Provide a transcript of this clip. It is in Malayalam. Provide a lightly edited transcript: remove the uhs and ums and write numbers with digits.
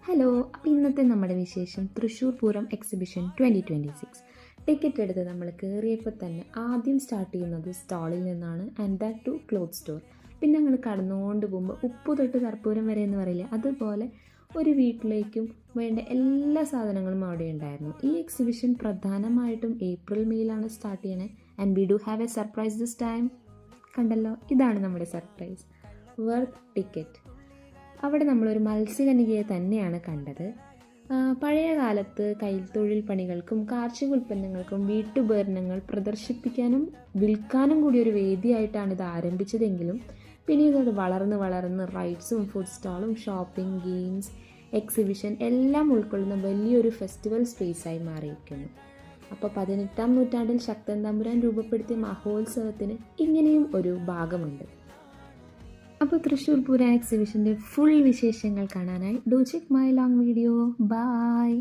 ഹലോ, അപ്പോൾ ഇന്നത്തെ നമ്മുടെ വിശേഷം തൃശ്ശൂർ പൂരം എക്സിബിഷൻ 2026. ടിക്കറ്റ് എടുത്ത് നമ്മൾ കയറിയപ്പോൾ തന്നെ ആദ്യം സ്റ്റാർട്ട് ചെയ്യുന്നത് സ്റ്റാളിൽ നിന്നാണ്, and that to cloth store. പിന്നെ ഞങ്ങൾ കടന്നുകൊണ്ട് പോകുമ്പോൾ ഉപ്പ് തൊട്ട് കർപ്പൂരം വരെ എന്ന് പറയില്ലേ, അതുപോലെ ഒരു വീട്ടിലേക്കും വേണ്ട എല്ലാ സാധനങ്ങളും അവിടെ ഉണ്ടായിരുന്നു. ഈ എക്സിബിഷൻ പ്രധാനമായിട്ടും ഏപ്രിൽ മെയിലാണ് സ്റ്റാർട്ട് ചെയ്യണേ, and we do have A surprise this time. കണ്ടല്ലോ, ഇതാണ് നമ്മുടെ സർപ്രൈസ്. Worth ticket. അവിടെ നമ്മളൊരു മത്സ്യകന്യകയെ തന്നെയാണ് കണ്ടത്. പഴയ കാലത്ത് കൈത്തൊഴിൽ പണികൾക്കും കാർഷിക ഉൽപ്പന്നങ്ങൾക്കും വീട്ടുപകരണങ്ങൾ പ്രദർശിപ്പിക്കാനും വിൽക്കാനും കൂടി ഒരു വേദിയായിട്ടാണ് ഇത് ആരംഭിച്ചതെങ്കിലും പിന്നീട് അത് വളർന്ന് റൈഡ്സും ഫുഡ് സ്റ്റാളും ഷോപ്പിംഗ്, ഗെയിംസ്, എക്സിബിഷൻ എല്ലാം ഉൾക്കൊള്ളുന്ന വലിയൊരു ഫെസ്റ്റിവൽ സ്പേസായി മാറിയിരിക്കുന്നു. അപ്പോൾ 18-ാം നൂറ്റാണ്ടിൽ ശക്തൻ തമ്പുരാൻ രൂപപ്പെടുത്തിയ മഹോത്സവത്തിന് ഇങ്ങനെയും ഒരു ഭാഗമുണ്ട്. അപ്പോൾ തൃശ്ശൂർ പൂരം എക്സിബിഷൻ്റെ ഫുൾ വിശേഷങ്ങൾ കാണാനായി do check my long video. By.